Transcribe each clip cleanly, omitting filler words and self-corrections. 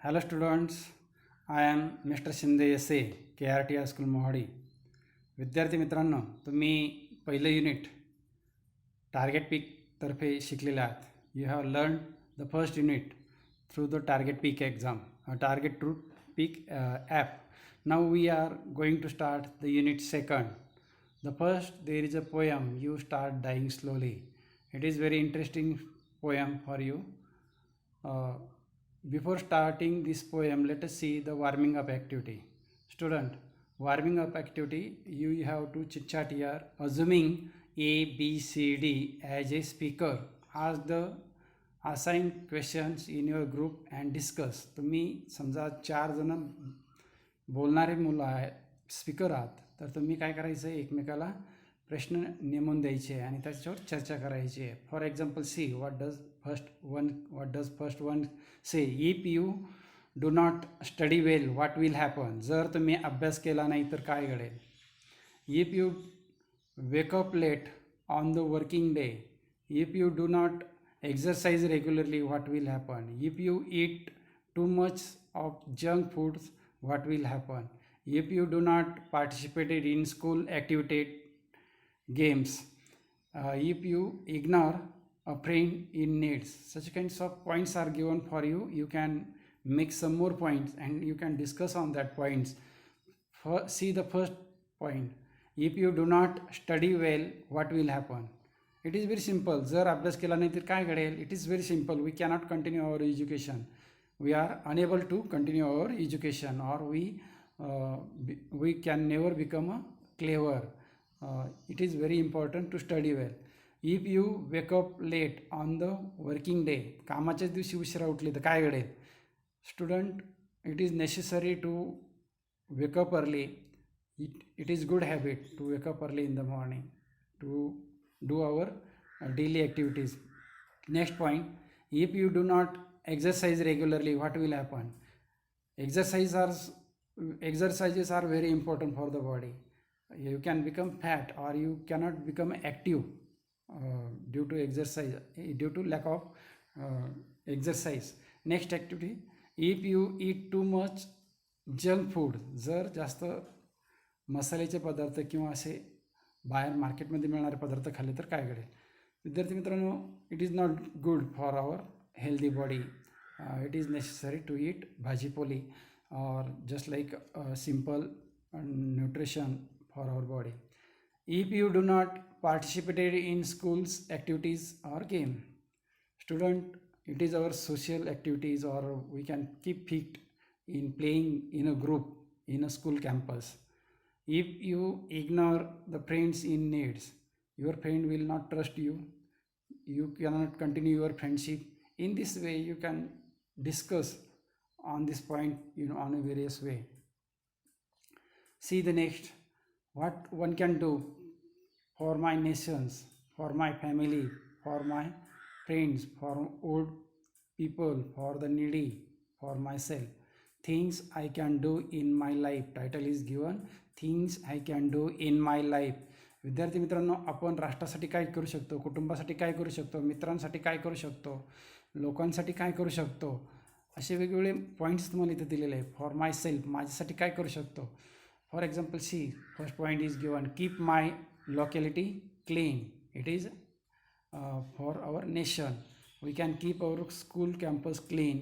Hello students, I am Mr. Shinde S A KRTR school Mohadi. विद्यार्थी मित्रांनो, तुम्ही पहिलं युनिट टार्गेट पीक तर्फे शिकलेले आहात. You have learn the first unit through the Target Peak exam, Target to Peak app. Now we are going to start the unit second. The first, there is a poem, You Start Dying Slowly. It is very interesting poem for you. Uh, Before starting this poem, let us see the warming up activity. Student, warming up activity, you have to chit chat here. Assuming A, B, C, D as a speaker, ask the assigned questions in your group and discuss. तुम्ही समजा 4 जण बोलणारे मुलं आहे, speaker आहात, तर तुम्ही काय करायचं आहे, एकमेकाला प्रश्न नेमून द्यायचे आणि त्याच्यावर चर्चा करायची आहे. For example see what does first one say. If you do not study well what will happen. जर तुम्ही अभ्यास केला नाही तर काय घडेल. If you wake up late on the working day. If you do not exercise regularly, what will happen. If you eat too much of junk foods, what will happen. If you do not participate in school activity games, if you ignore a friend in needs. Such kinds of points are given for you. You can make some more points and you can discuss on that points. See the first point. If you do not study well, what will happen. It is very simple. जर अभ्यास केला नाही तर काय घडेल. It is very simple. We cannot continue our education. We are unable to continue our education और we can never become a clever. It is very important to study well. If you wake up late on the working day. कामाच्याच दिवशी उशिरा उठले तर काय घडेल. Student, it is necessary to wake up early. It is good habit to wake up early in the morning to do our daily activities. Next point, if you do not exercise regularly, what will happen. Exercises are very important for the body. You can become fat or you cannot become active due to exercise, due to lack of exercise. Next activity, if you eat too much junk food. जर जास्त मसाल्याचे पदार्थ किंवा असे बाहेर मार्केटमध्ये मिळणारे पदार्थ खाल्ले तर काय घडेल. विद्यार्थी मित्रांनो, it is not good for our healthy body. It is necessary to eat bhajipoli और just like simple nutrition for our body. If you do not participated in schools activities और game. Student, it is our social activities और we can keep fit in playing in a group in a school campus. If you ignore the friends in needs, your friend will not trust you. You cannot continue your friendship. In this way, you can discuss on this point, on a various way. See the next. What one can do for my nations, for my family, for my friends, for old people, for the needy, for myself. Things I can do in my life. Title is given, things I can do in my life. विद्यार्थी मित्रांनो, आपण राष्ट्रासाठी काय करू शकतो, कुटुंबासाठी काय करू शकतो, मित्रांसाठी काय करू शकतो, लोकांसाठी काय करू शकतो, असे वेगवेगळे पॉईंट्स तुम्हाला इथे दिलेले आहे. फॉर माय सेल्फ, माझ्यासाठी काय करू शकतो. For example see, first point is given, keep my locality clean. It is for our nation. We can keep our school campus clean.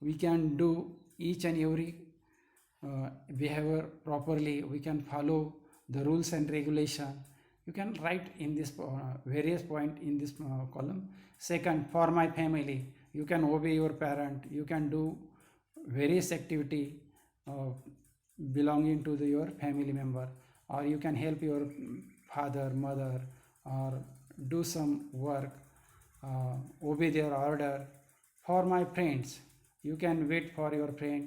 We can do each and every behavior properly. We can follow the rules and regulation. You can write in this various point in this column. Second, for my family, you can obey your parent. You can do various activity belonging to your family member, or you can help your father, mother, or do some work, obey their order. For my friends, you can wait for your friend.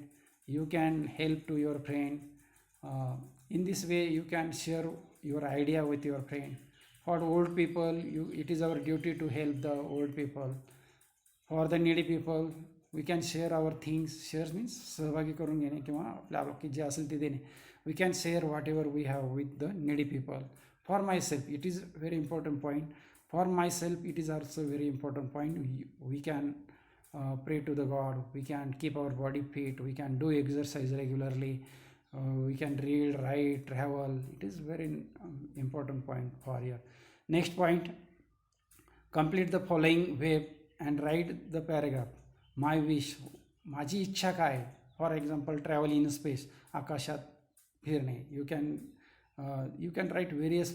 You can help to your friend. In this way, you can share your idea with your friend. For old people, it is our duty to help the old people. For the needy people, we can share our things. Share means सहभागी करून घेणे किंवा आपल्या जे असेल ते देणे. We can share whatever we have with the needy people. For myself, it is very important point. For myself, it is also very important point. We can pray to the God, we can keep our body fit, we can do exercise regularly, we can read, write, travel. It is very important point for here. Next point, complete the following web and write the paragraph. My wish, माझी इच्छा काय. For example travel in space, आकाशात फिरणे. you can write various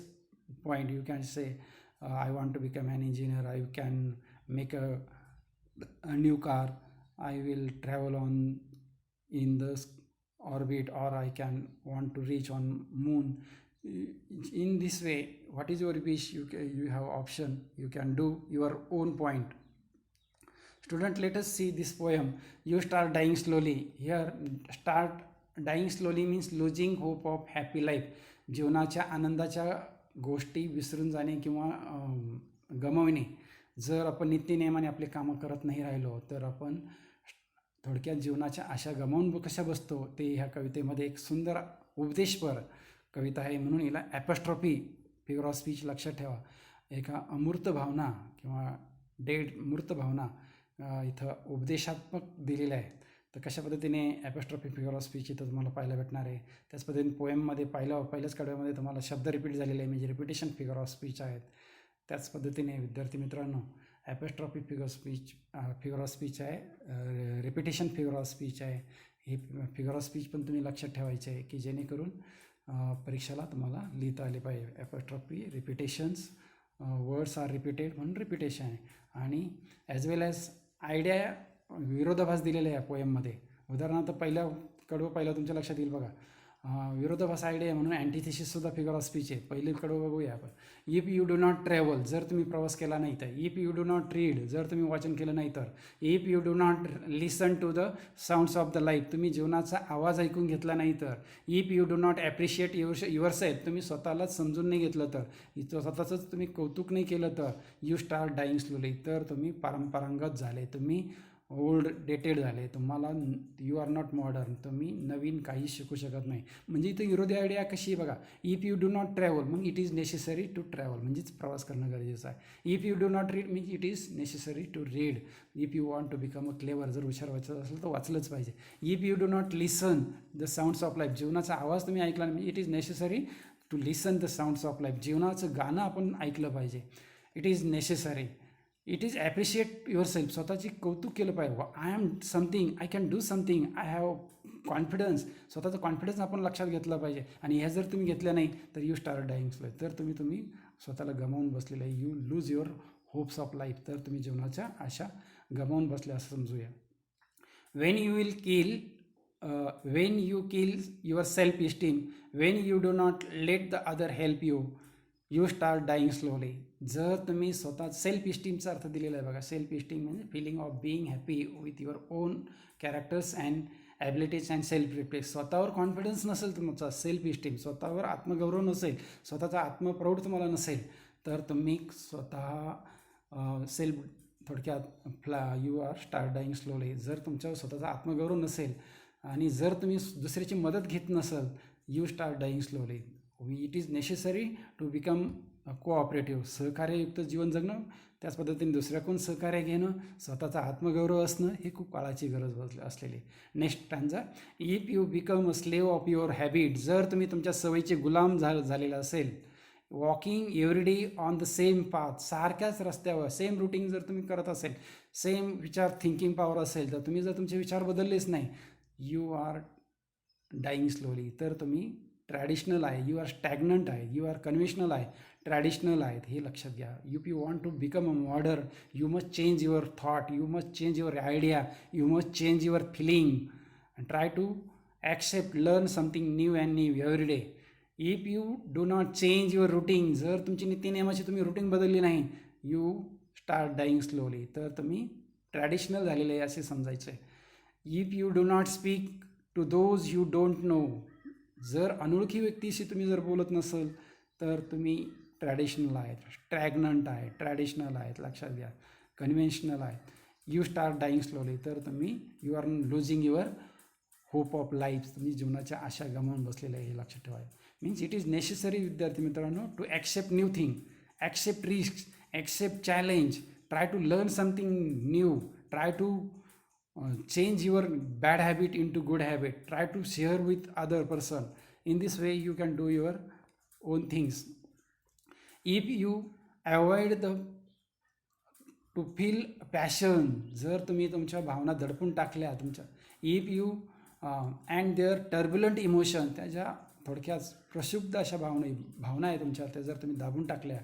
point. You can say I want to become an engineer, I can make a new car, I will travel on in the orbit, or I can want to reach on moon. In this way, what is your wish? You have option, you can do your own point. Student, let us see this poem. You start dying slowly. Here, start dying slowly means losing hope of happy life. जीवनाच्या आनंदाच्या गोष्टी विसरून जाणे किंवा गमावणे. जर आपण नित्यनियमाने आपले कामं करत नाही राहिलो तर आपण थोडक्यात जीवनाच्या आशा गमावून कशा बसतो ते ह्या कवितेमध्ये एक सुंदर उपदेशपर कविता आहे. म्हणून हिला ॲपॉस्ट्रॉफी फिगर ऑफ स्पीच लक्षात ठेवा. एका अमूर्त भावना किंवा डेड मूर्त भावना इथं उपदेशात्मक दिलेलं आहे. तर कशा पद्धतीने ॲपॉस्ट्रॉफी फिगर ऑफ स्पीच इथं तुम्हाला पाहायला भेटणार आहे. त्याच पद्धतीने पोएममध्ये पहिल्याच कडव्यामध्ये तुम्हाला शब्द रिपीट झालेले आहे, म्हणजे रिपिटेशन फिगर ऑफ स्पीच आहेत. त्याच पद्धतीने विद्यार्थी मित्रांनो, ॲपॉस्ट्रॉफी फिगर ऑफ स्पीच आहे, रिपिटेशन फिगर ऑफ स्पीच आहे. हे फिगर ऑफ स्पीच पण तुम्ही लक्षात ठेवायचे आहे की जेणेकरून परीक्षेला तुम्हाला लिहिता आले पाहिजे. Apostrophe, repetitions, words R repeated म्हणून रिपिटेशन आहे. आणि ॲज वेल ॲज आयडिया, विरोधाभास दिलेले आहे पोएममध्ये. उदाहरणार्थ पहिलं तुमच्या लक्षात येईल बघा. विरोधाभास आयडिया म्हणून अँटिथेसिससुद्धा फिगर ऑफ स्पीच आहे. पहिली कडवं बघूया आपण. If you do not travel, जर तुम्ही प्रवास केला नाही तर. If you do not read, जर तुम्ही वाचन केलं नाही तर. If you do not listen to the sounds of the life, तुम्ही जीवनाचा आवाज ऐकून घेतला नाही तर. If you do not appreciate your self, तुम्ही स्वतःलाच समजून नाही घेतलं तर, स्वतःचंच तुम्ही कौतुक नाही केलं तर. यू स्टार्ट डाईंग स्लोली, तर तुम्ही पारंपरागत झाले, तुम्ही ओल्ड डेटेड झाले, तुम्हाला यू आर नॉट मॉडर्न, तुम्ही नवीन काही शिकू शकत नाही. म्हणजे इथं विरोधी आयडिया कशी आहे बघा. If you do not travel मग it is necessary to travel, म्हणजेच प्रवास करणं गरजेचं आहे. If you do not read means it is necessary to read. If you want to become a clever, जर हुशार व्हायचं असेल तर वाचलंच पाहिजे. If you do not listen the sounds of life, जीवनाचा आवाज तुम्ही ऐकला नाही, it is necessary to listen the sounds of life, जीवनाचं गाणं आपण ऐकलं पाहिजे. It is necessary. It is appreciate your self, स्वतःची कौतुक केलं पाहिजे. I am something, I can do something, I have confidence, स्वतःचं कॉन्फिडन्स आपण लक्षात घेतलं पाहिजे. आणि ह्या जर तुम्ही घेतल्या नाही तर यू स्टार्ट डाईंग स्लो, तर तुम्ही स्वतःला गमावून बसलेलं आहे. You lose your hopes of life, तर तुम्ही जीवनाच्या आशा गमावून बसल्या असं समजूया. When you kill your self esteem, when you do not let the other help you start dying slowly. जर तुम्ही स्वतः सेल्फ इस्टीमचा अर्थ दिलेला आहे बघा. सेल्फ इस्टीम म्हणजे feeling of being happy with your own characters and abilities and self respect. स्वतःवर कॉन्फिडन्स नसेल तुमचा, सेल्फ इस्टीम, स्वतःवर आत्मगौरव नसेल, स्वतःचा आत्मप्रौढ तुम्हाला नसेल, तर तुम्ही स्वतः सेल्फ थोडक्यात you are start dying slowly. जर तुमच्यावर स्वतःचा आत्मगौरव नसेल आणि जर तुम्ही दुसऱ्याची मदत घेत नसाल, you start dying slowly. It is necessary to become cooperative, सहकार्ययुक्त जीवन जगणं, त्याच पद्धतीने दुसऱ्याकडून सहकार्य घेणं, स्वतःचा आत्मगौरव असणं, हे खूप काळाची गरज असलेली. Next stanza. If you become a slave of your habit, जर तुम्ही तुमच्या सवयीचे गुलाम झालेला असेल. Walking every day on the same path, सारख्याच रस्त्यावर सेम रुटीन जर तुम्ही करत असेल, सेम विचार थिंकिंग पॉवर असेल, तर तुम्ही जर तुमचे विचार बदललेच नाही, यू आर डाईंग स्लोली, तर तुम्ही ट्रॅडिशनल आहे, यू आर स्टॅग्नंट आहे, यू आर कन्व्हेन्शनल आहे, ट्रॅडिशनल आहेत, हे लक्षात घ्या. If you want to become a modern, you must change your thought, you must change your idea, you must change your feeling and try to accept, learn something new and new every day. If you do not change your routine, जर तुमची नित्यनियमाची तुम्ही routine बदलली नाही, you start dying slowly, तर तुम्ही traditional झालेले आहे असे समजायचं आहे. If you do not speak to those you don't know, जर अनोळखी व्यक्तीशी तुम्ही जर बोलत नसाल तर तुम्ही ट्रॅडिशनल आहेत, स्टॅग्नंट आहे, ट्रॅडिशनल आहेत, लक्षात घ्या, कन्व्हेन्शनल आहेत. यू स्टार्ट डाईंग स्लोली, तर तुम्ही you are losing your hope of life, तुम्ही जीवनाच्या आशा गमावून बसलेल्या आहे, हे लक्षात ठेवा. मीन्स इट इज नेसेसरी विद्यार्थी मित्रांनो to accept new thing, accept risk, accept challenge, try to learn something new, try to change your bad habit into good habit. Try to share with other person. In this way you can do your own things. If you avoid the to feel passion, जर तुम्ही तुमच्या भावना दडपून टाकल्या तुमच्या, if you and their turbulent emotion, त्याच्या थोडक्यात प्रक्षुब्ध अशा भावना आहे तुमच्या, त्या जर तुम्ही दाबून टाकल्या,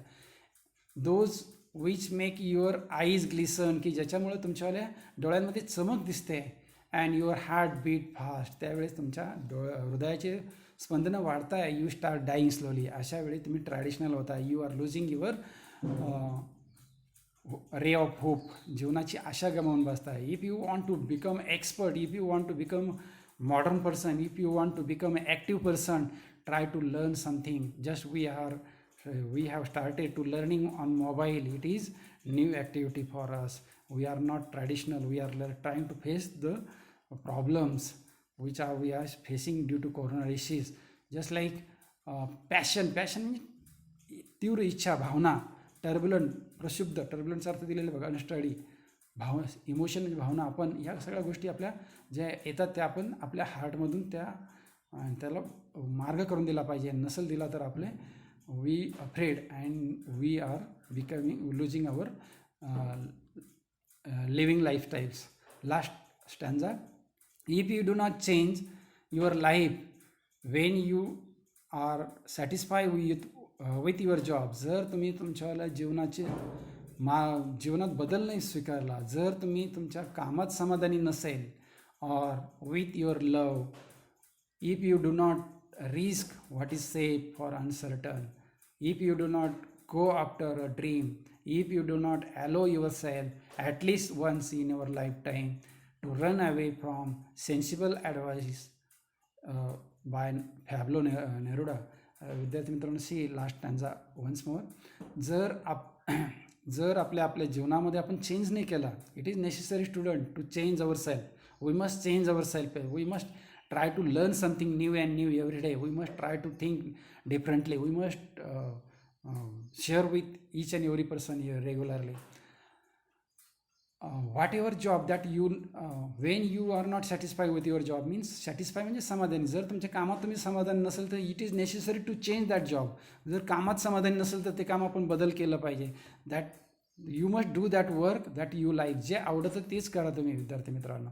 those which make your eyes glisten, की ज्याच्यामुळे तुमच्यावाल्या डोळ्यांमध्ये चमक दिसते, and your heart beat fast, त्यावेळेस तुमच्या हृदयाचे स्पंदनं वाढताय, यू स्टार्ट डाईंग स्लोली, अशा वेळी तुम्ही ट्रॅडिशनल होता, you are losing your ray of hope, जीवनाची आशा गमावून बसताय. If you want to become expert, if you want to become modern person, if you want to become an active person, try to learn something. Just we have started to learning on mobile. It is new activity for us. We are not traditional. We are trying to face the problems which we are facing due to corona issues. Just like passion म्हणजे तीव्र इच्छा, भावना, turbulent, प्रक्षुब्ध, टर्ब्युलंटचा अर्थ दिलेला बघा, unsteady, emotion म्हणजे भावना, आपण ह्या सगळ्या गोष्टी आपल्या ज्या येतात त्या आपण आपल्या हार्टमधून त्याला मार्ग करून दिला पाहिजे. नसेल दिला तर आपले we afraid and we are becoming losing our living lifestyles. Last stanza, if you do not change your life when you are satisfy with your job, जर तुम्ही तुमच्या जीवनाचे जीवनात बदल नाही स्वीकारला, जर तुम्ही तुमच्या कामात समाधानी नसेल, or with your love, if you do not risk what is safe for uncertain, if you do not go after a dream, if you do not allow yourself at least once in your lifetime to run away from sensible advice by Pablo Neruda. विद्यार्थी मित्रांनो, see last stanza once more. जर आपल्या जीवनामध्ये आपण change नाही केला, it is necessary student to change our self. We must change ourselves. We must try to learn something new and new every day. We must try to think differently. We must share with each and every person here regularly. Whatever job that you, when you are not satisfied with your job, means satisfied म्हणजे समाधानी. जर तुमच्या कामात तुम्ही समाधानी नसेल तर it is necessary to change that job. जर कामात समाधानी नसेल तर ते काम आपण बदल केलं पाहिजे. That you must do that work that you like. जे आवडतं तेच करा तुम्ही विद्यार्थी मित्रांनो.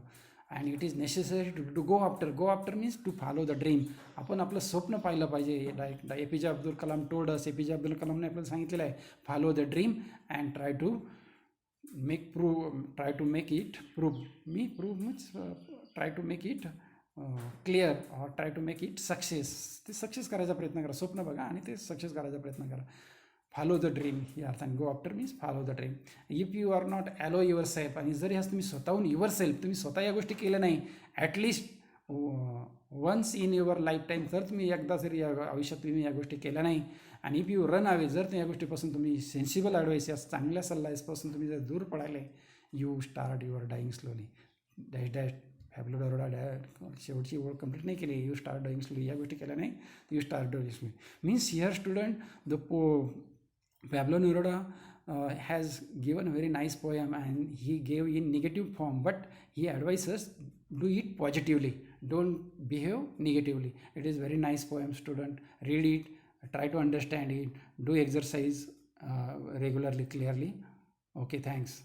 And it is necessary to go after means to follow the dream. आपण आपलं स्वप्न पाहिलं पाहिजे. Like APJ Abdul Kalam told us. APJ Abdul कलामने आपल्याला सांगितलेलं आहे, follow the dream and try to make it prove. Means try to make it clear or try to make it success. ते सक्सेस करायचा प्रयत्न करा. स्वप्न बघा आणि ते सक्सेस करायचा प्रयत्न करा. फॉलो द ड्रीम या अर्थाने go after means follow the dream. If you are not allow your self, आणि जर ह्यास तुम्ही स्वतःहून युअर सेल्फ, तुम्ही स्वतः या गोष्टी केल्या नाही, at least once in your life time, जर तुम्ही एकदा जरी या आयुष्यात तुम्ही या गोष्टी केल्या नाही, आणि इफ यू रन अवे, जर या गोष्टीपासून तुम्ही सेन्सिबल ॲडवाईस या चांगल्या सल्लापासून तुम्ही जर दूर पडायले, you start your dying slowly. Dash dash Pablo Neruda शेवटची ओळख कंप्लीट नाही केली. यू स्टार्ट डाईंग स्लोली या गोष्टी केल्या नाही, you start dying slowly means here student the Pablo Neruda has given a very nice poem, and he gave in negative form, but he advises do it positively, don't behave negatively. It is very nice poem, student. Read it, try to understand it, do exercise regularly, clearly. Okay, thanks.